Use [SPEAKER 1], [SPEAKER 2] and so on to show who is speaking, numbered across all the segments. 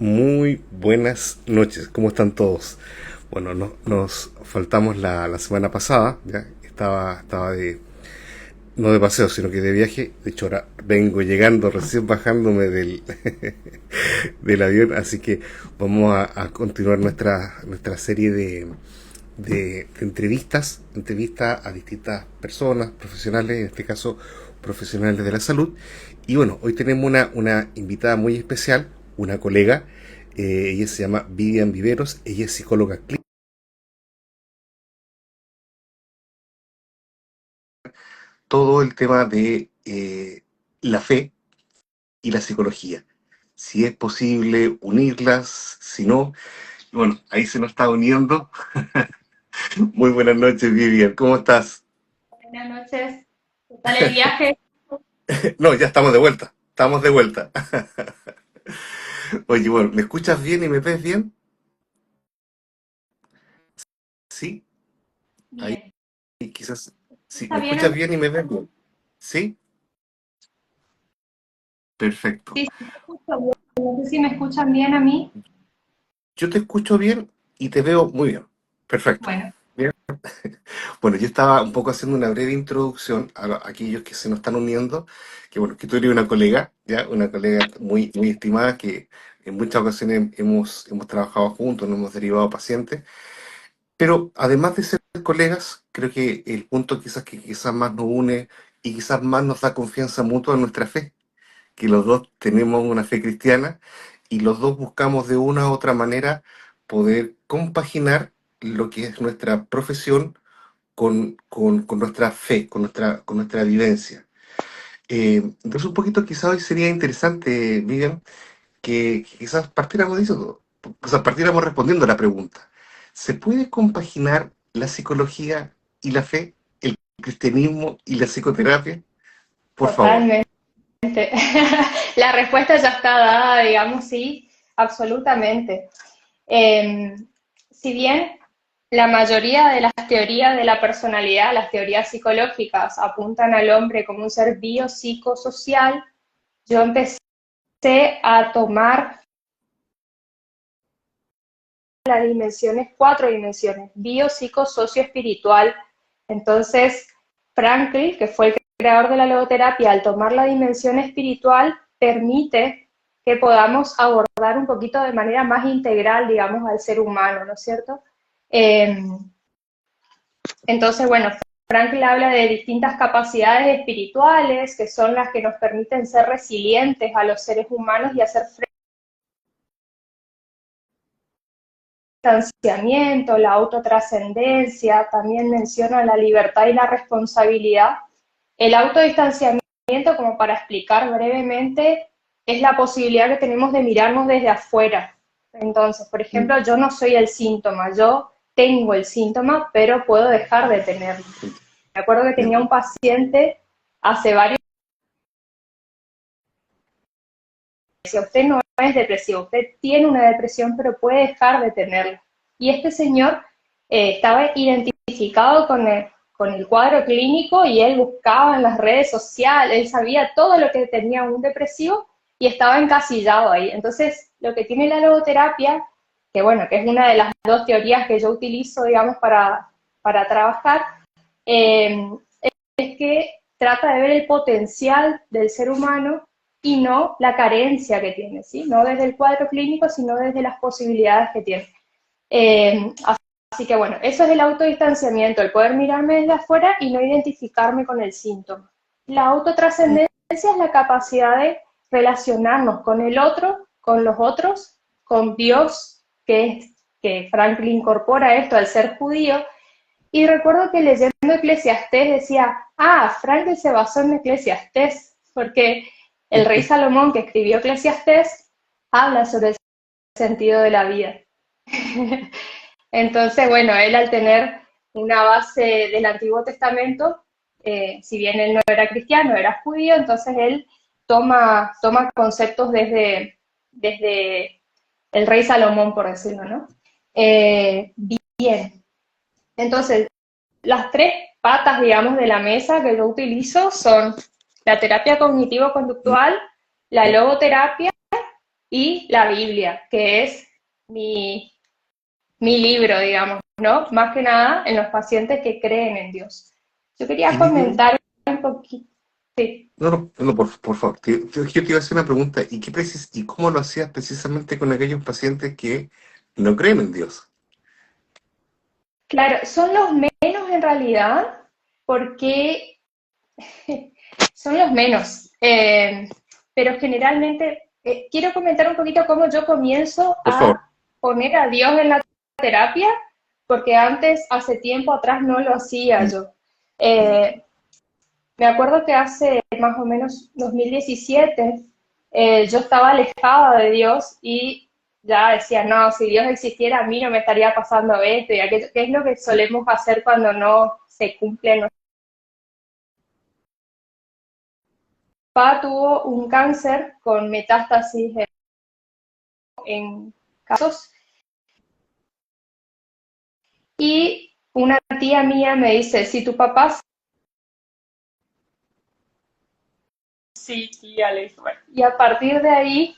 [SPEAKER 1] Muy buenas noches, ¿cómo están todos? Bueno, nos faltamos la semana pasada, ya estaba no de paseo, sino que de viaje. De hecho, ahora vengo llegando, recién bajándome del avión, así que vamos a continuar nuestra serie de entrevistas a distintas personas, profesionales, en este caso profesionales de la salud. Y bueno, hoy tenemos una invitada muy especial, una colega. Ella se llama Vivian Viveros, ella es psicóloga clínica. Todo el tema de la fe y la psicología. Si es posible unirlas, si no, bueno, ahí se nos está uniendo. Muy buenas noches, Vivian, ¿cómo estás?
[SPEAKER 2] Buenas noches. ¿Qué tal el viaje?
[SPEAKER 1] No, ya estamos de vuelta, estamos de vuelta. Oye, bueno, ¿me escuchas bien y me ves bien? Sí, ahí
[SPEAKER 2] Bien.
[SPEAKER 1] quizás, sí,
[SPEAKER 2] ¿Está
[SPEAKER 1] ¿me
[SPEAKER 2] bien a
[SPEAKER 1] escuchas
[SPEAKER 2] mí?
[SPEAKER 1] bien y me ves bien? Sí, perfecto.
[SPEAKER 2] Sí, sí, me escucho bien. No sé si me escuchan bien a mí.
[SPEAKER 1] Yo te escucho bien y te veo muy bien. Perfecto.
[SPEAKER 2] Bueno,
[SPEAKER 1] Bien. Bueno, yo estaba un poco haciendo una breve introducción a aquellos que se nos están uniendo, que bueno, que tú eres una colega, ya, una colega muy estimada que en muchas ocasiones hemos trabajado juntos, nos hemos derivado pacientes, pero además de ser colegas, creo que el punto que quizás más nos une y quizás más nos da confianza mutua en nuestra fe, que los dos tenemos una fe cristiana y los dos buscamos de una u otra manera poder compaginar lo que es nuestra profesión con nuestra fe, con nuestra vivencia. Entonces un poquito quizás hoy sería interesante, Vivian, que quizás partiéramos de eso, o sea, partiéramos respondiendo a la pregunta. ¿Se puede compaginar la psicología y la fe, el cristianismo y la psicoterapia? Por favor.
[SPEAKER 2] totalmente. La respuesta ya está dada, digamos, sí, absolutamente. Eh, si bien la mayoría de las teorías de la personalidad, las teorías psicológicas, apuntan al hombre como un ser biopsicosocial, yo empecé a tomar las dimensiones, cuatro dimensiones, bio, psico, socio, espiritual. Entonces, Frankl, que fue el creador de la logoterapia, al tomar la dimensión espiritual, permite que podamos abordar un poquito de manera más integral, digamos, al ser humano, ¿no es cierto? Eh, entonces, bueno, Frankl habla de distintas capacidades espirituales, que son las que nos permiten ser resilientes a los seres humanos y hacer frente distanciamiento, la autotrascendencia, también menciona la libertad y la responsabilidad. El autodistanciamiento, como para explicar brevemente, es la posibilidad que tenemos de mirarnos desde afuera. Entonces, por
[SPEAKER 1] Mm.
[SPEAKER 2] ejemplo, yo no soy el síntoma, yo tengo el síntoma, pero puedo dejar de tenerlo. Me acuerdo que tenía
[SPEAKER 1] Entiendo.
[SPEAKER 2] un paciente hace varios años, decía, usted no es depresivo, usted tiene una depresión, pero puede dejar de tenerla. Y este señor estaba identificado con el cuadro clínico y él buscaba en las redes sociales, él sabía todo lo que tenía un depresivo y estaba encasillado ahí. Entonces, lo que tiene la logoterapia, que bueno, que es una de las dos teorías que yo utilizo, digamos, para trabajar, eh, es que trata de ver el potencial del ser humano y no la carencia que tiene, ¿sí? No desde el cuadro clínico, sino desde las posibilidades que tiene. Eh, Así que bueno, eso es el autodistanciamiento, el poder mirarme desde afuera y no identificarme con el síntoma. La autotrascendencia es la capacidad de relacionarnos con el otro, con los otros, con Dios, que Franklin incorpora esto al ser judío. Y recuerdo que leyendo Eclesiastés decía, Franklin se basó en Eclesiastés, porque el rey Salomón que escribió Eclesiastés habla sobre el sentido de la vida. Entonces, bueno, él al tener una base del Antiguo Testamento, si bien él no era cristiano, era judío, entonces él toma conceptos desde el rey Salomón, por decirlo, ¿no? Bien, entonces, las tres patas, digamos, de la mesa que yo utilizo son la terapia cognitivo-conductual, la logoterapia y la Biblia, que es mi, mi libro, digamos, ¿no? Más que nada en los pacientes que creen en Dios. Yo
[SPEAKER 1] ¿Qué
[SPEAKER 2] quería
[SPEAKER 1] libro?
[SPEAKER 2] comentar un poquito. Sí,
[SPEAKER 1] No, no, no, por favor. Yo te iba a hacer una pregunta. ¿Y cómo lo hacías precisamente con aquellos pacientes que no creen en Dios?
[SPEAKER 2] claro, son los menos en realidad, porque son los menos. Pero generalmente, quiero comentar un poquito cómo yo comienzo
[SPEAKER 1] Por favor.
[SPEAKER 2] a poner a Dios en la terapia, porque antes, hace tiempo atrás, no lo hacía
[SPEAKER 1] Mm,
[SPEAKER 2] yo. Eh, Me acuerdo que hace más o menos 2017 yo estaba alejada de Dios y ya decía, no, si Dios existiera a mí no me estaría pasando esto y aquello, que es lo que
[SPEAKER 1] mm,
[SPEAKER 2] solemos hacer cuando no se cumple. Mi papá tuvo un cáncer con metástasis en casos y una tía mía me dice, si tu papá... Sí, tía, le dije, bueno. Y a partir de ahí,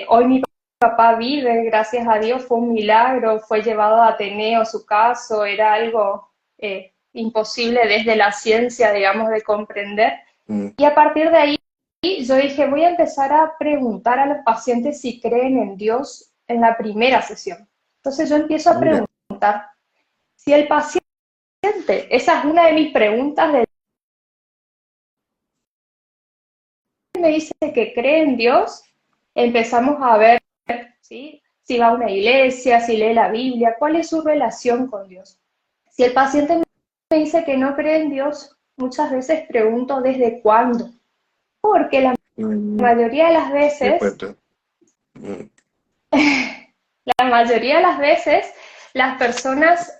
[SPEAKER 2] hoy mi papá vive, gracias a Dios, fue un milagro, fue llevado a Ateneo su caso, era algo imposible desde la ciencia, digamos, de comprender.
[SPEAKER 1] mm.
[SPEAKER 2] Y a partir de ahí yo dije, voy a empezar a preguntar a los pacientes si creen en Dios en la primera sesión. Entonces yo empiezo a
[SPEAKER 1] Mira.
[SPEAKER 2] preguntar si el paciente, esa es una de mis preguntas, me dice que cree en Dios, empezamos a ver, ¿sí? Si va a una iglesia, si lee la Biblia, cuál es su relación con Dios. Si el paciente me dice que no cree en Dios, muchas veces pregunto desde cuándo, porque la
[SPEAKER 1] Mm,
[SPEAKER 2] mayoría de las
[SPEAKER 1] de
[SPEAKER 2] veces,
[SPEAKER 1] acuerdo. Mm,
[SPEAKER 2] la mayoría de las veces, las personas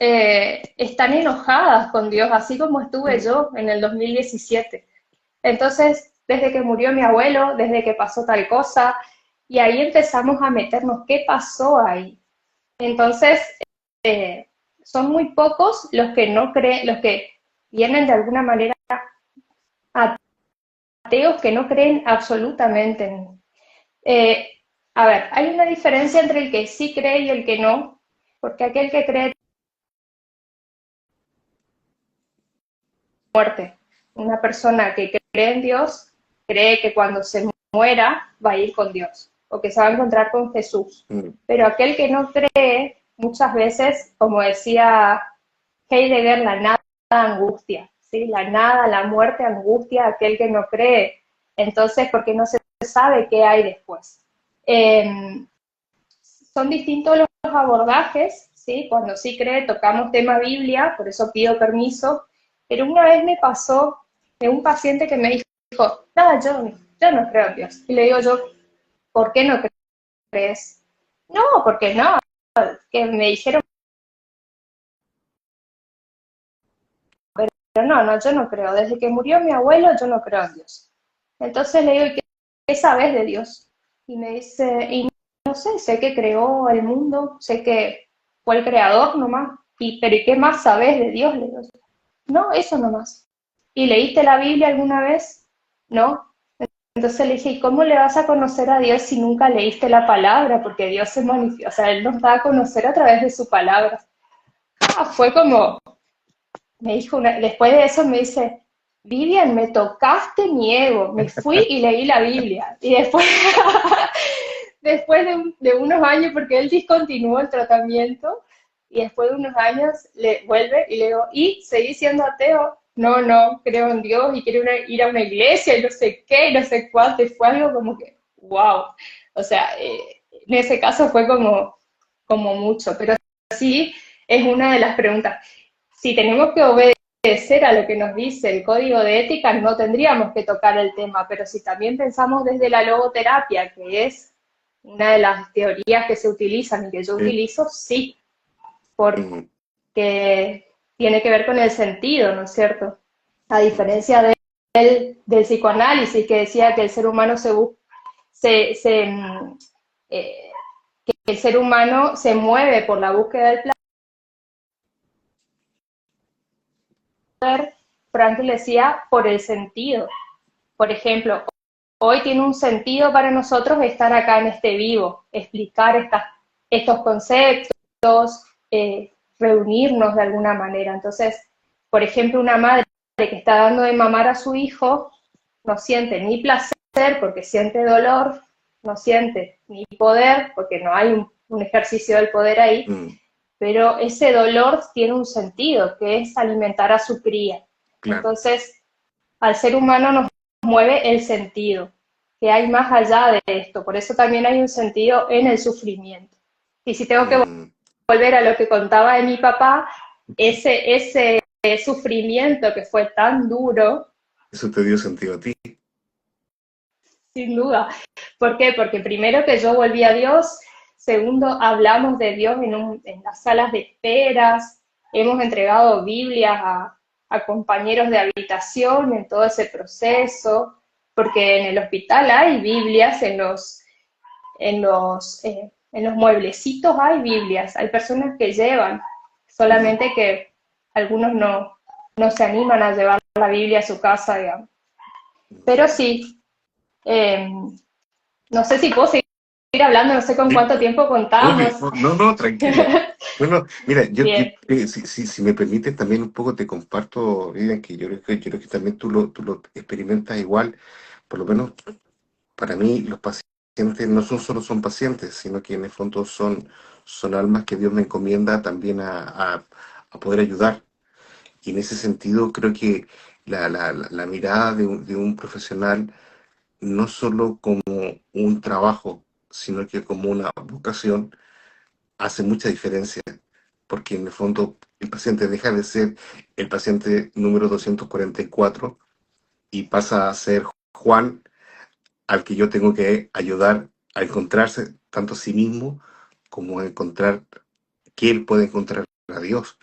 [SPEAKER 2] están enojadas con Dios, así como estuve
[SPEAKER 1] mm,
[SPEAKER 2] yo en el 2017. Entonces, desde que murió mi abuelo, desde que pasó tal cosa, y ahí empezamos a meternos, ¿qué pasó ahí? Entonces, eh, son muy pocos los que no creen, los que vienen de alguna manera ateos que no creen absolutamente en. Eh, a ver, hay una diferencia entre el que sí cree y el que no, porque aquel que cree muerte, una persona que cree en Dios, cree que cuando se muera va a ir con Dios o que se va a encontrar con Jesús.
[SPEAKER 1] mm,
[SPEAKER 2] Pero aquel que no cree, muchas veces, como decía Heidegger, la nada angustia, ¿sí? La nada, la muerte angustia a aquel que no cree. Entonces, porque no se sabe qué hay después. Eh, Son distintos los abordajes, ¿sí? Cuando sí cree, tocamos tema Biblia, por eso pido permiso, pero una vez me pasó de un paciente que me dijo, nada, yo no creo en Dios. Y le digo yo, ¿por qué no crees? No, porque no, que me dijeron, pero no, no, yo no creo. Desde que murió mi abuelo, yo no creo en Dios. Entonces le digo, ¿y qué sabes de Dios? Y me dice, y no sé, sé que creó el mundo, sé que fue el creador nomás, pero ¿y qué más sabes de Dios? Le digo, no, eso nomás. ¿Y leíste la Biblia alguna vez? No. Entonces le dije, ¿y cómo le vas a conocer a Dios si nunca leíste la palabra? Porque Dios se manifiesta, o sea, Él nos da a conocer a través de su palabra. Fue como, me dijo, después de eso me dice, Vivian, me tocaste mi ego, me fui y leí la Biblia. Y después, después de unos años, porque él discontinuó el tratamiento, y después de unos años le vuelve y le digo, ¿y seguís siendo ateo? No, no, creo en Dios y quiero ir a una iglesia y no sé qué, y no sé cuánto, y fue algo como que, wow. O sea, en ese caso fue como mucho, pero sí es una de las preguntas. Si tenemos que obedecer a lo que nos dice el código de ética, no tendríamos que tocar el tema, pero si también pensamos desde la logoterapia, que es una de las teorías que se utilizan y que yo
[SPEAKER 1] sí,
[SPEAKER 2] utilizo, sí, porque
[SPEAKER 1] mm,
[SPEAKER 2] tiene que ver con el sentido, ¿no es cierto? A
[SPEAKER 1] mm,
[SPEAKER 2] diferencia del psicoanálisis que decía que el ser humano se, se, eh, que el ser humano se mueve por la búsqueda del placer, Frankl decía por el sentido. Por ejemplo, hoy tiene un sentido para nosotros estar acá en este vivo, explicar estos conceptos, reunirnos de alguna manera. Entonces, por ejemplo, una madre que está dando de mamar a su hijo no siente ni placer porque siente dolor, no siente ni poder porque no hay un ejercicio del poder ahí,
[SPEAKER 1] Mm,
[SPEAKER 2] pero ese dolor tiene un sentido, que es alimentar a su cría.
[SPEAKER 1] claro.
[SPEAKER 2] Entonces, al ser humano nos mueve el sentido, que hay más allá de esto, por eso también hay un sentido en el sufrimiento. Y si tengo que
[SPEAKER 1] Mm,
[SPEAKER 2] volver a lo que contaba de mi papá, ese sufrimiento que fue tan duro,
[SPEAKER 1] eso te dio sentido a ti.
[SPEAKER 2] sin duda. ¿Por qué? Porque primero que yo volví a Dios, segundo, hablamos de Dios en las salas de esperas, hemos entregado Biblias a compañeros de habitación en todo ese proceso, porque en el hospital hay Biblias, en los mueblecitos hay Biblias, hay personas que llevan,
[SPEAKER 1] Mm.
[SPEAKER 2] solamente que algunos no se animan a llevar la Biblia a su casa, digamos. Pero sí, eh, no sé si puedo seguir hablando, no sé con
[SPEAKER 1] Sí,
[SPEAKER 2] cuánto tiempo
[SPEAKER 1] obvio,
[SPEAKER 2] contamos.
[SPEAKER 1] no, no, tranquila. Bueno, mira,
[SPEAKER 2] Bien.
[SPEAKER 1] si me permites también un poco te comparto, Vivian, que yo creo que también tú lo experimentas igual, por lo menos para mí los pacientes no son solo son pacientes, sino que en el fondo son almas que Dios me encomienda también a poder ayudar. Y en ese sentido creo que la mirada de un profesional no solo como un trabajo, sino que como una vocación, hace mucha diferencia, porque en el fondo el paciente deja de ser el paciente número 244 y pasa a ser Juan, al que yo tengo que ayudar a encontrarse tanto a sí mismo como a encontrar que él puede encontrar a Dios.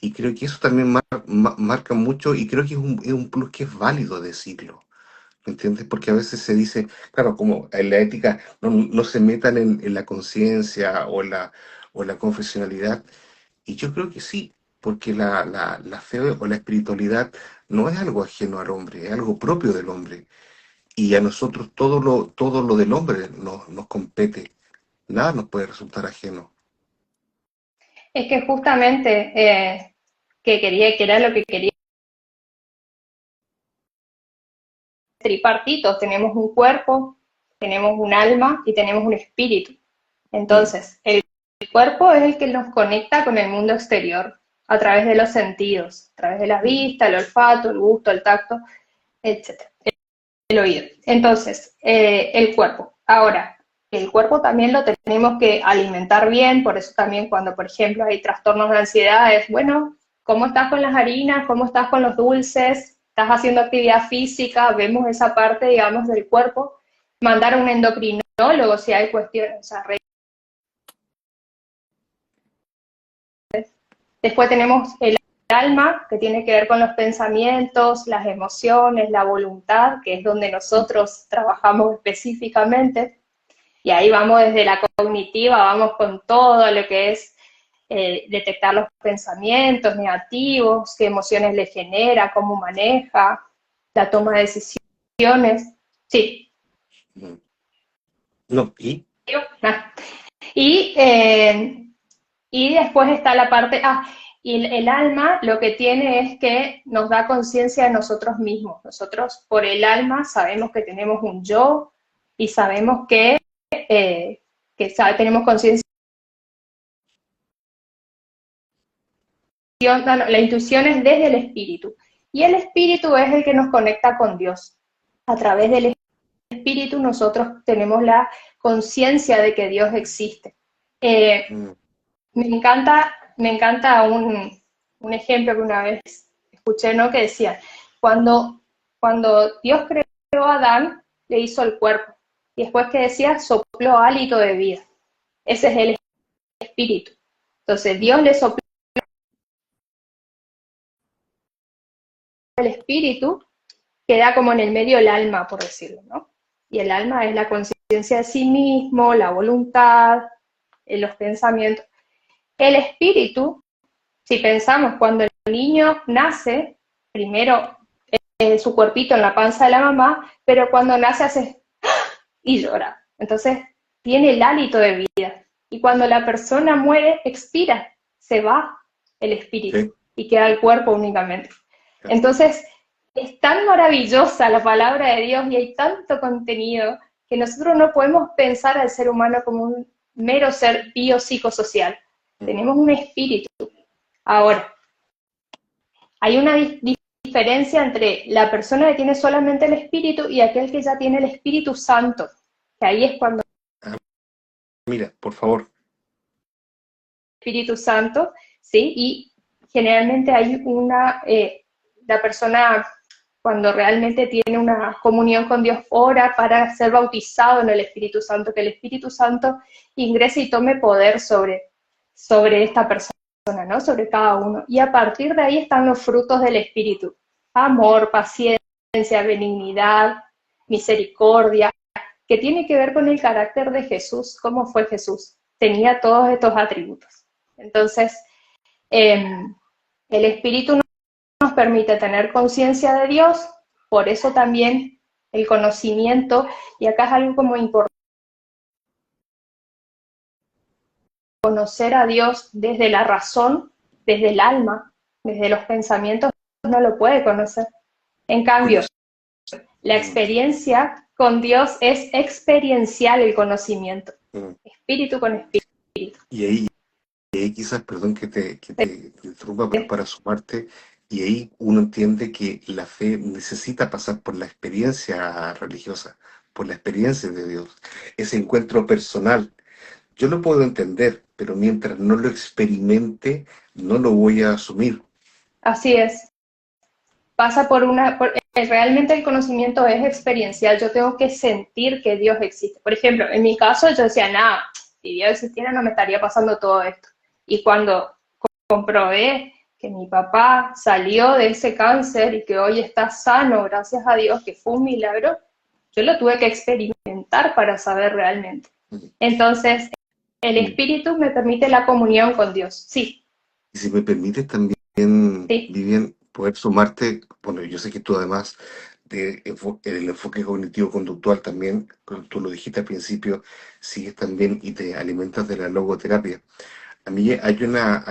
[SPEAKER 1] Y creo que eso también marca mucho y creo que es un plus que es válido decirlo. ¿Me entiendes? Porque a veces se dice, claro, como en la ética no se metan en la conciencia o en la confesionalidad. Y yo creo que sí, porque la fe o la espiritualidad no es algo ajeno al hombre, es algo propio del hombre. Y a nosotros todo lo del hombre nos compete. Nada nos puede resultar ajeno.
[SPEAKER 2] Es que justamente que era lo que quería tripartitos, tenemos un cuerpo, tenemos un alma y tenemos un espíritu.
[SPEAKER 1] Mm,
[SPEAKER 2] Entonces, el cuerpo es el que nos conecta con el mundo exterior a través de los sentidos, a través de la
[SPEAKER 1] mm,
[SPEAKER 2] vista, el olfato, el gusto, el tacto, etcétera, el oído. Entonces, el cuerpo. Ahora, el cuerpo también lo tenemos que alimentar bien, por eso también cuando, por ejemplo, hay trastornos de ansiedad, es, bueno, ¿cómo estás con las harinas? ¿Cómo estás con los dulces? ¿Estás haciendo actividad física? Vemos esa parte, digamos, del cuerpo. Mandar a un endocrinólogo si hay cuestiones, o sea, después tenemos el alma, que tiene que ver con los pensamientos, las emociones, la voluntad, que es donde nosotros trabajamos específicamente. Y ahí vamos desde la cognitiva, vamos con todo lo que es detectar los pensamientos negativos, qué emociones le genera, cómo maneja, la toma de decisiones. Sí.
[SPEAKER 1] mm. No, ¿y?
[SPEAKER 2] Y, y después está la parte, y el alma lo que tiene es que nos da conciencia de nosotros mismos. Nosotros por el alma sabemos que tenemos un yo y sabemos tenemos conciencia. La intuición es desde el espíritu. Y el espíritu es el que nos conecta con Dios. A través del espíritu nosotros tenemos la conciencia de que Dios existe. Eh,
[SPEAKER 1] Mm,
[SPEAKER 2] me encanta un ejemplo que una vez escuché, ¿no? Que decía, cuando Dios creó a Adán, le hizo el cuerpo. Y después que decía, sopló hálito de vida. Ese es el espíritu. Entonces Dios le sopló el espíritu, queda como en el medio el alma, por decirlo, ¿no? Y el alma es la conciencia de sí mismo, la voluntad, los pensamientos. El espíritu, si pensamos cuando el niño nace, primero su cuerpito en la panza de la mamá, pero cuando nace hace y llora. Entonces tiene el hálito de vida. Y cuando la persona muere, expira, se va el espíritu
[SPEAKER 1] Sí,
[SPEAKER 2] y queda el cuerpo únicamente.
[SPEAKER 1] así es.
[SPEAKER 2] Entonces, es tan maravillosa la palabra de Dios y hay tanto contenido que nosotros no podemos pensar al ser humano como un mero ser biopsicosocial.
[SPEAKER 1] Mm.
[SPEAKER 2] Tenemos un espíritu. Ahora, hay una diferencia entre la persona que tiene solamente el espíritu y aquel que ya tiene el Espíritu Santo, que ahí es cuando
[SPEAKER 1] Ah, mira, por favor.
[SPEAKER 2] Espíritu Santo, ¿sí? Y generalmente hay la persona cuando realmente tiene una comunión con Dios ora para ser bautizado en el Espíritu Santo, que el Espíritu Santo ingrese y tome poder sobre esta persona, ¿no? Sobre cada uno. Y a partir de ahí están los frutos del Espíritu: amor, paciencia, benignidad, misericordia, que tiene que ver con el carácter de Jesús, cómo fue Jesús. Tenía todos estos atributos. Entonces, eh, el Espíritu nos permite tener conciencia de Dios, por eso también el conocimiento, y acá es algo como importante, conocer a Dios desde la razón, desde el alma, desde los pensamientos, no lo puede conocer. En
[SPEAKER 1] Bueno,
[SPEAKER 2] cambio, la
[SPEAKER 1] mm,
[SPEAKER 2] experiencia con Dios es experiencial el conocimiento,
[SPEAKER 1] mm.
[SPEAKER 2] espíritu con espíritu.
[SPEAKER 1] Y ahí quizás, perdón que te interrumpa, pero para sumarte, y ahí uno entiende que la fe necesita pasar por la experiencia religiosa, por la experiencia de Dios, ese encuentro personal. Yo lo puedo entender, pero mientras no lo experimente, no lo voy a asumir.
[SPEAKER 2] Así es. Pasa realmente el conocimiento es experiencial, yo tengo que sentir que Dios existe. Por ejemplo, en mi caso yo decía, nada, si Dios existiera no me estaría pasando todo esto. Y cuando comprobé que mi papá salió de ese cáncer y que hoy está sano, gracias a Dios, que fue un milagro, yo lo tuve que experimentar para saber realmente.
[SPEAKER 1] Mm,
[SPEAKER 2] Entonces, el
[SPEAKER 1] mm.
[SPEAKER 2] espíritu me permite la comunión con Dios. Sí,
[SPEAKER 1] Y si me permites también,
[SPEAKER 2] sí,
[SPEAKER 1] Vivian, poder sumarte, bueno, yo sé que tú además del enfoque cognitivo-conductual también, como tú lo dijiste al principio, sigues también y te alimentas de la logoterapia. A mí hay una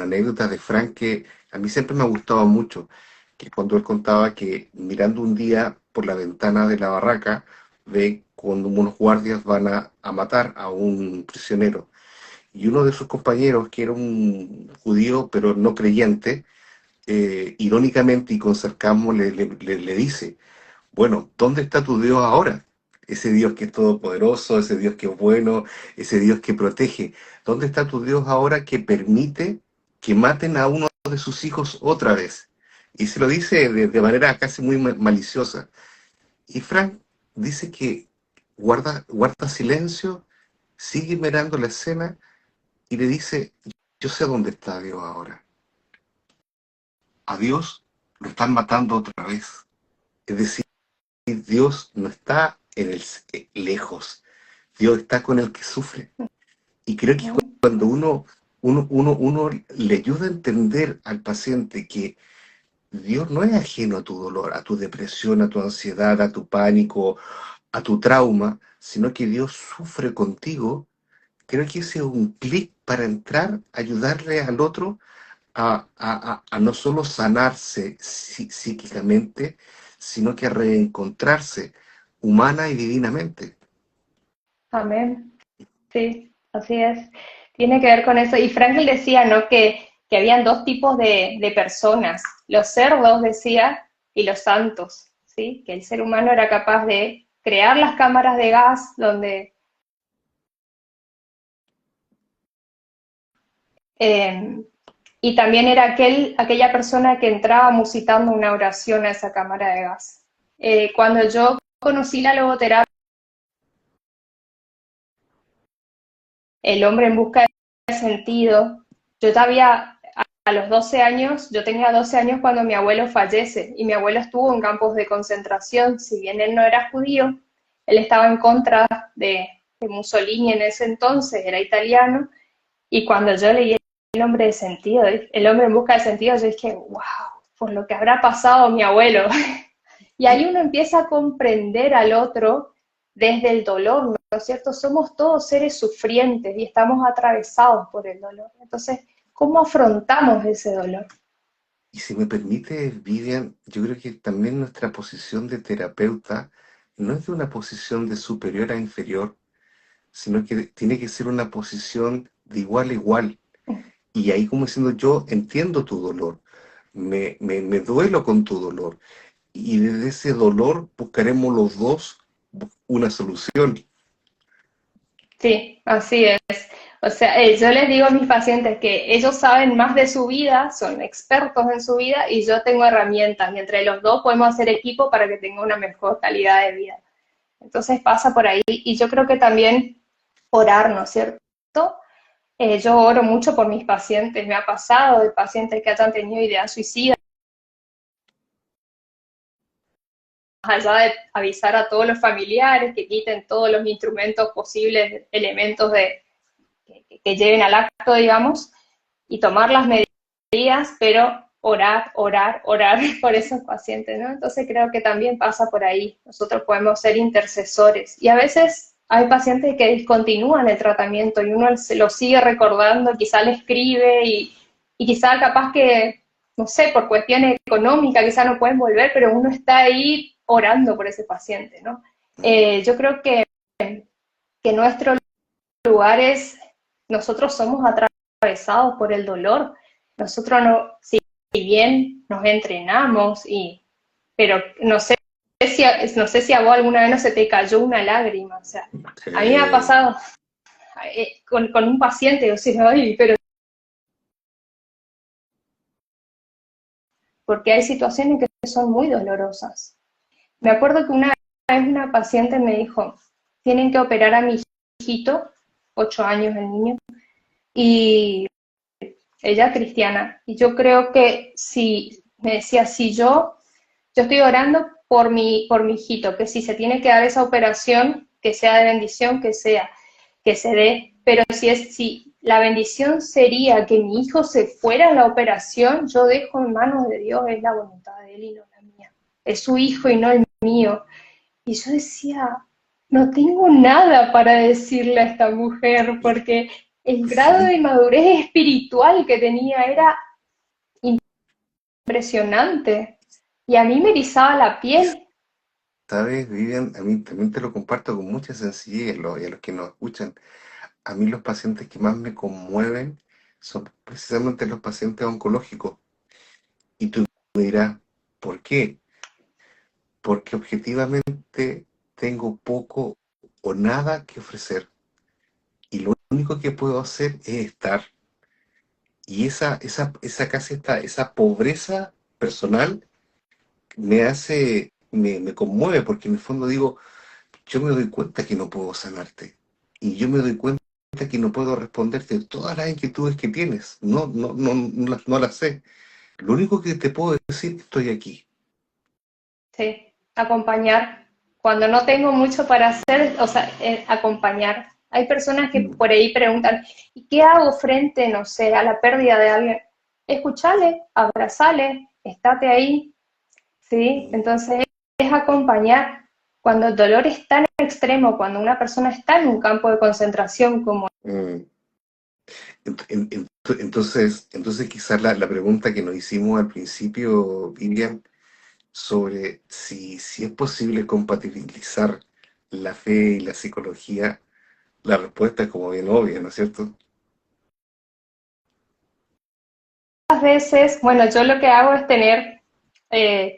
[SPEAKER 1] anécdota de Frank que a mí siempre me ha gustado mucho, que cuando él contaba que mirando un día por la ventana de la barraca, ve cuando unos guardias van a matar a un prisionero. Y uno de sus compañeros, que era un judío pero no creyente, irónicamente y con sarcasmo le dice, bueno, ¿dónde está tu Dios ahora? Ese Dios que es todopoderoso, ese Dios que es bueno, ese Dios que protege. ¿Dónde está tu Dios ahora que permite que maten a uno de sus hijos otra vez? Y se lo dice de manera casi muy maliciosa. Y Frank dice que guarda silencio, sigue mirando la escena y le dice, yo sé dónde está Dios ahora. A Dios lo están matando otra vez. Es decir, Dios no está lejos. Dios está con el que sufre. Y creo que cuando uno le ayuda a entender al paciente que Dios no es ajeno a tu dolor, a tu depresión, a tu ansiedad, a tu pánico, a tu trauma, sino que Dios sufre contigo, creo que ese es un clic para entrar, ayudarle al otro a no solo sanarse psíquicamente, sino que a reencontrarse humana y divinamente.
[SPEAKER 2] amén. Sí, así es. Tiene que ver con eso. Y Frankl decía, ¿no? Que habían dos tipos de personas. Los cerdos, decía, y los santos, ¿sí? Que el ser humano era capaz de crear las cámaras de gas eh, y también era aquella persona que entraba musitando una oración a esa cámara de gas. Cuando yo conocí la logoterapia, el hombre en busca de sentido, yo todavía a los 12 años, yo tenía 12 años cuando mi abuelo fallece y mi abuelo estuvo en campos de concentración, si bien él no era judío, él estaba en contra de Mussolini en ese entonces, era italiano, y cuando yo leí el hombre de sentido, el hombre en busca de sentido, yo dije, wow, por lo que habrá pasado mi abuelo. Y ahí uno empieza a comprender al otro desde el dolor, ¿no es cierto? Somos todos seres sufrientes y estamos atravesados por el dolor. Entonces, ¿cómo afrontamos ese dolor?
[SPEAKER 1] Y si me permite, Vivian, yo creo que también nuestra posición de terapeuta no es de una posición de superior a inferior, sino que tiene que ser una posición de igual a igual. Y ahí como diciendo, yo entiendo tu dolor, me duelo con tu dolor, y desde ese dolor buscaremos los dos una solución.
[SPEAKER 2] Sí, así es. O sea, yo les digo a mis pacientes que ellos saben más de su vida, son expertos en su vida y yo tengo herramientas y entre los dos podemos hacer equipo para que tenga una mejor calidad de vida. Entonces pasa por ahí y yo creo que también orar, ¿no es cierto? Yo oro mucho por mis pacientes, me ha pasado de pacientes que hayan tenido ideas suicidas, más allá de avisar a todos los familiares que quiten todos los instrumentos posibles, elementos que lleven al acto, digamos, y tomar las medidas, pero orar, orar, orar por esos pacientes, ¿no? Entonces creo que también pasa por ahí. Nosotros podemos ser intercesores. Y a veces hay pacientes que discontinúan el tratamiento y uno se lo sigue recordando, quizá le escribe y quizá capaz que, no sé, por cuestiones económicas, quizá no pueden volver, pero uno está ahí orando por ese paciente, ¿no? Yo creo que nuestro lugar es, nosotros somos atravesados por el dolor, nosotros no, si bien nos entrenamos, pero no sé si a vos alguna vez no se te cayó una lágrima, o sea, a mí me ha
[SPEAKER 1] Eh,
[SPEAKER 2] pasado con un paciente, yo sé, ay, pero porque hay situaciones que son muy dolorosas. Me acuerdo que una vez una paciente me dijo, tienen que operar a mi hijito, 8 años el niño, y ella cristiana, y yo creo que si, me decía, si yo estoy orando por mi hijito, que si se tiene que dar esa operación, que sea de bendición, que se dé, pero si la bendición sería que mi hijo se fuera a la operación, yo dejo en manos de Dios, es la voluntad de él y no la mía, es su hijo y no el mío. Y yo decía, no tengo nada para decirle a esta mujer, porque el grado
[SPEAKER 1] sí,
[SPEAKER 2] de madurez espiritual que tenía era impresionante. Y a mí me erizaba la
[SPEAKER 1] y
[SPEAKER 2] piel.
[SPEAKER 1] sabes, Vivian, a mí también te lo comparto con mucha sencillez y a los que nos escuchan. A mí los pacientes que más me conmueven son precisamente los pacientes oncológicos. Y tú me dirás, ¿por qué? Porque objetivamente tengo poco o nada que ofrecer. Y lo único que puedo hacer es estar. Y esa casi esa pobreza personal me conmueve, porque en el fondo digo, yo me doy cuenta que no puedo sanarte. Y yo me doy cuenta que no puedo responderte todas las inquietudes que tienes. No las sé. Lo único que te puedo decir, estoy aquí.
[SPEAKER 2] Sí, acompañar. Cuando no tengo mucho para hacer, o sea, acompañar. Hay personas que
[SPEAKER 1] Mm,
[SPEAKER 2] por ahí preguntan, ¿y qué hago frente, no sé, a la pérdida de alguien? Escuchale, abrazale, estate ahí, ¿sí?
[SPEAKER 1] mm,
[SPEAKER 2] Entonces es acompañar. Cuando el dolor es tan extremo, cuando una persona está en un campo de concentración como
[SPEAKER 1] mm. Entonces quizás la pregunta que nos hicimos al principio, Vivian, sobre si es posible compatibilizar la fe y la psicología, la respuesta es como bien obvia, ¿no es cierto?
[SPEAKER 2] muchas veces, bueno, yo lo que hago es tener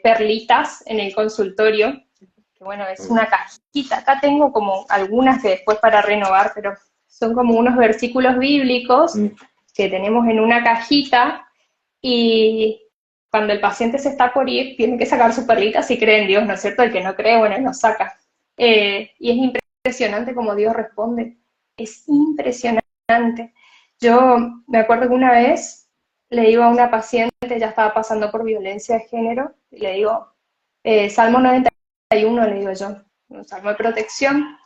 [SPEAKER 2] perlitas en el consultorio, que bueno, es
[SPEAKER 1] Mm,
[SPEAKER 2] una cajita. Acá tengo como algunas que después para renovar, pero son como unos versículos bíblicos
[SPEAKER 1] mm,
[SPEAKER 2] que tenemos en una cajita y cuando el paciente se está por ir, tiene que sacar su perlita si cree en Dios, ¿no es cierto? El que no cree, bueno, no saca. Y es impresionante como Dios responde. Es impresionante. Yo me acuerdo que una vez le digo a una paciente, ya estaba pasando por violencia de género, y le digo, Salmo 91, le digo yo, un salmo de protección,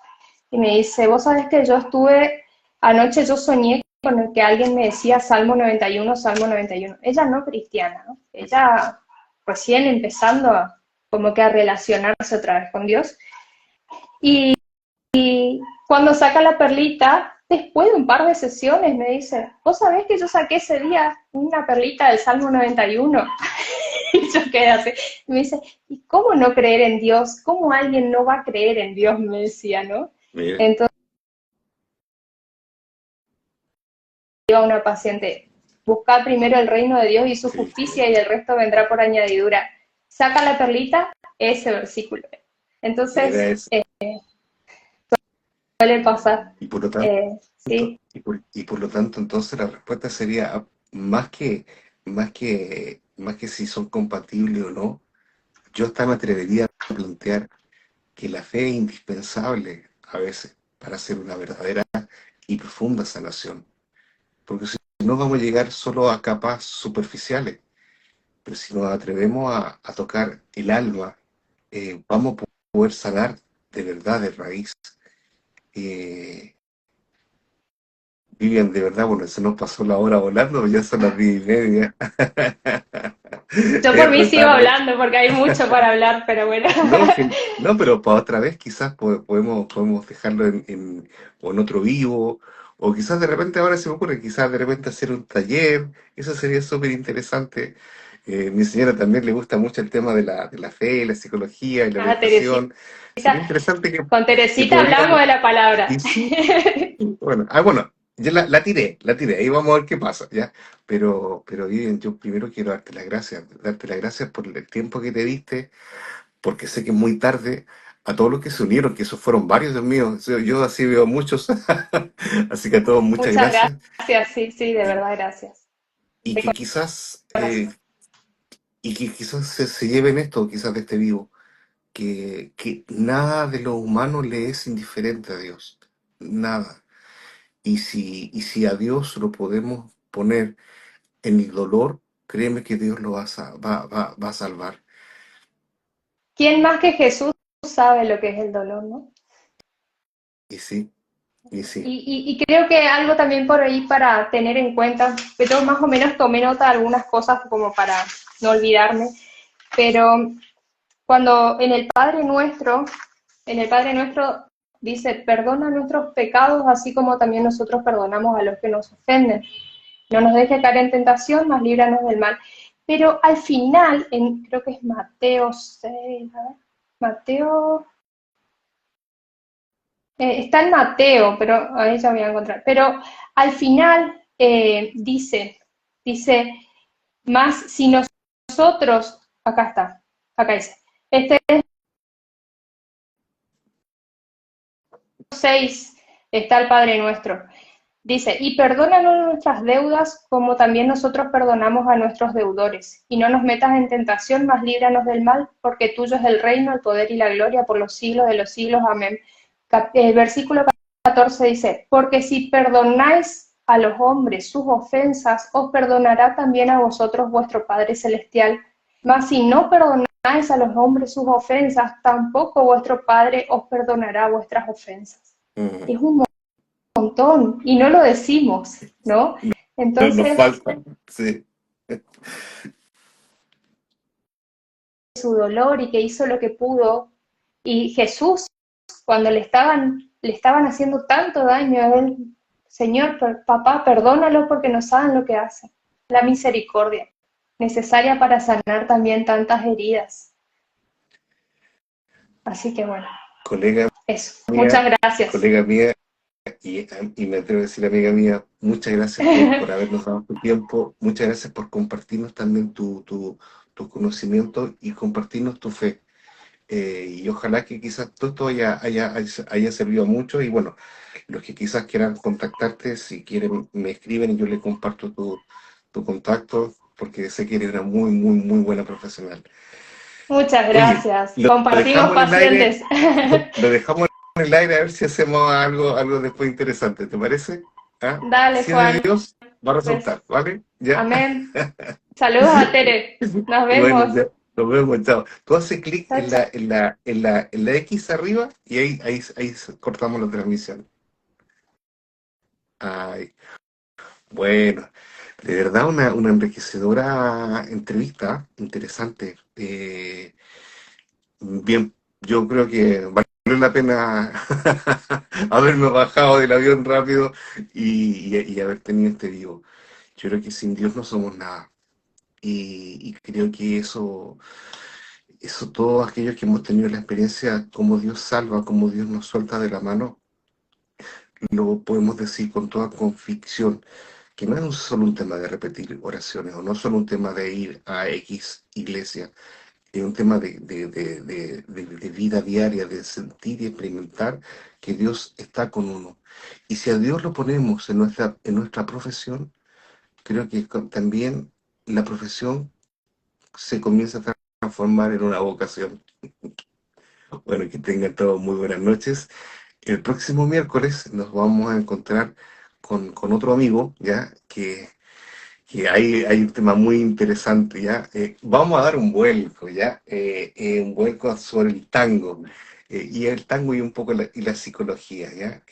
[SPEAKER 2] y me dice, vos sabés que yo estuve, anoche yo soñé con el que alguien me decía Salmo 91, Salmo 91. Ella no cristiana, ¿no? Ella recién empezando como que a relacionarse otra vez con Dios. Y cuando saca la perlita, después de un par de sesiones, me dice, ¿vos sabés que yo saqué ese día una perlita del Salmo 91? Y yo quedé así. Y me dice, ¿y cómo no creer en Dios? ¿Cómo alguien no va a creer en Dios? Me decía, ¿no?
[SPEAKER 1] Mira,
[SPEAKER 2] Entonces, iba una paciente, busca primero el reino de Dios y su
[SPEAKER 1] sí,
[SPEAKER 2] justicia y el resto vendrá por añadidura. Saca la perlita, ese versículo.
[SPEAKER 1] mira
[SPEAKER 2] Entonces,
[SPEAKER 1] eso.
[SPEAKER 2] suele pasar.
[SPEAKER 1] Y por lo tanto,
[SPEAKER 2] Sí,
[SPEAKER 1] y por lo tanto, entonces la respuesta sería más que si son compatibles o no, yo hasta me atrevería a plantear que la fe es indispensable a veces para hacer una verdadera y profunda sanación. Porque si no vamos a llegar solo a capas superficiales, pero si nos atrevemos a tocar el alma, vamos a poder sanar de verdad, de raíz. Eh, Vivian, de verdad, bueno, se nos pasó la hora volando, ya son las 10:30.
[SPEAKER 2] yo por
[SPEAKER 1] Es
[SPEAKER 2] mí sigo
[SPEAKER 1] retardado.
[SPEAKER 2] hablando porque hay mucho para hablar, pero bueno.
[SPEAKER 1] No, no, pero para otra vez quizás podemos dejarlo o en otro vivo, o quizás de repente ahora se me ocurre, quizás de repente hacer un taller, eso sería súper interesante. Mi señora también le gusta mucho el tema de la fe, la psicología y la
[SPEAKER 2] Ah, Teresita.
[SPEAKER 1] meditación. Sería interesante
[SPEAKER 2] Con
[SPEAKER 1] que
[SPEAKER 2] Teresita hablamos
[SPEAKER 1] podríamos,
[SPEAKER 2] de la palabra.
[SPEAKER 1] y sí, bueno, yo la tiré, ahí vamos a ver qué pasa, ¿ya? Pero Vivian, yo primero quiero darte las gracias por el tiempo que te diste, porque sé que es muy tarde, a todos los que se unieron, que esos fueron varios, Dios mío, yo así veo muchos, así que a todos muchas
[SPEAKER 2] Muchas
[SPEAKER 1] gracias,
[SPEAKER 2] gracias, sí, sí, de
[SPEAKER 1] y,
[SPEAKER 2] verdad, gracias.
[SPEAKER 1] y
[SPEAKER 2] De
[SPEAKER 1] que quizás,
[SPEAKER 2] corazón.
[SPEAKER 1] se lleven esto, quizás de este vivo, que nada de lo humano le es indiferente a Dios, nada. Y si a Dios lo podemos poner en el dolor, créeme que Dios lo va a salvar.
[SPEAKER 2] ¿Quién más que Jesús sabe lo que es el dolor, no?
[SPEAKER 1] Y sí, y sí.
[SPEAKER 2] Y creo que algo también por ahí para tener en cuenta, que yo más o menos tomé nota de algunas cosas como para no olvidarme, pero cuando en el Padre Nuestro dice, perdona nuestros pecados, así como también nosotros perdonamos a los que nos ofenden. No nos deje caer en tentación, mas líbranos del mal. Pero al final, creo que es Mateo 6, a ver, Mateo, está en Mateo, pero ahí ya voy a encontrar. Pero al final dice, más si nosotros, acá está, acá dice, este es 6, está el Padre Nuestro. Dice, y perdónanos nuestras deudas como también nosotros perdonamos a nuestros deudores. Y no nos metas en tentación, mas líbranos del mal, porque tuyo es el reino, el poder y la gloria por los siglos de los siglos. Amén. Versículo 14 dice, porque si perdonáis a los hombres sus ofensas, os perdonará también a vosotros vuestro Padre Celestial. Mas si no perdonáis a los hombres sus ofensas, tampoco vuestro Padre os perdonará vuestras ofensas.
[SPEAKER 1] Mm.
[SPEAKER 2] Es un montón y no lo decimos, ¿no?
[SPEAKER 1] Nos
[SPEAKER 2] Entonces,
[SPEAKER 1] falta, sí.
[SPEAKER 2] su dolor y que hizo lo que pudo, y Jesús, cuando le estaban haciendo tanto daño a él, Señor, papá, perdónalo porque no saben lo que hacen. La misericordia, necesaria para sanar también tantas heridas. Así que bueno,
[SPEAKER 1] Colega
[SPEAKER 2] eso.
[SPEAKER 1] mía,
[SPEAKER 2] Muchas gracias.
[SPEAKER 1] colega mía, y me atrevo a decir amiga mía, muchas gracias por habernos dado tu tiempo, muchas gracias por compartirnos también tu conocimiento y compartirnos tu fe. Y ojalá que quizás todo esto haya servido a muchos y bueno, los que quizás quieran contactarte, si quieren me escriben y yo les comparto tu contacto porque sé que eres una muy, muy, muy buena profesional.
[SPEAKER 2] Muchas
[SPEAKER 1] Oye,
[SPEAKER 2] gracias.
[SPEAKER 1] lo
[SPEAKER 2] Compartimos
[SPEAKER 1] dejamos en el aire,
[SPEAKER 2] pacientes.
[SPEAKER 1] lo dejamos en el aire a ver si hacemos algo después interesante, ¿te parece? ¿Ah?
[SPEAKER 2] Dale,
[SPEAKER 1] Si es de
[SPEAKER 2] Juan.
[SPEAKER 1] Dios, va a
[SPEAKER 2] Pues,
[SPEAKER 1] resultar, ¿vale? Ya.
[SPEAKER 2] amén. Saludos a Tere. Nos
[SPEAKER 1] Bueno,
[SPEAKER 2] vemos.
[SPEAKER 1] ya, nos vemos, chao. Tú haces clic
[SPEAKER 2] Chao,
[SPEAKER 1] en
[SPEAKER 2] chao.
[SPEAKER 1] la X arriba y ahí cortamos la transmisión. Ay, bueno. De verdad, una enriquecedora entrevista, interesante. Bien, yo creo que valió la pena haberme bajado del avión rápido y haber tenido este vivo. Yo creo que sin Dios no somos nada. Y creo que eso todos aquellos que hemos tenido la experiencia, como Dios salva, como Dios nos suelta de la mano, lo podemos decir con toda convicción, que no es solo un tema de repetir oraciones o no solo un tema de ir a X iglesia, es un tema de vida diaria, de sentir y experimentar que Dios está con uno. Y si a Dios lo ponemos en nuestra profesión, creo que también la profesión se comienza a transformar en una vocación. Bueno, que tengan todos muy buenas noches. El próximo miércoles nos vamos a encontrar con otro amigo, ¿ya? Que hay un tema muy interesante, ¿ya? Vamos a dar un vuelco, ¿ya? Un vuelco sobre el tango. Y el tango y un poco y la psicología, ¿ya?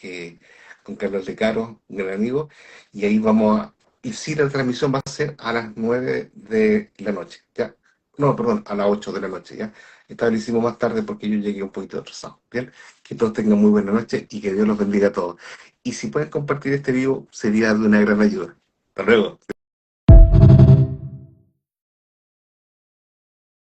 [SPEAKER 1] Con Carlos De Caro, un gran amigo. Y ahí vamos a... Y sí, la transmisión va a ser a las 9 de la noche, ¿ya? No, perdón, a las 8 de la noche, ¿ya? Esta vez lo hicimos más tarde porque yo llegué un poquito atrasado, ¿bien? Que todos tengan muy buena noche y que Dios los bendiga a todos. Y si pueden compartir este vivo, sería de una gran ayuda. Hasta luego.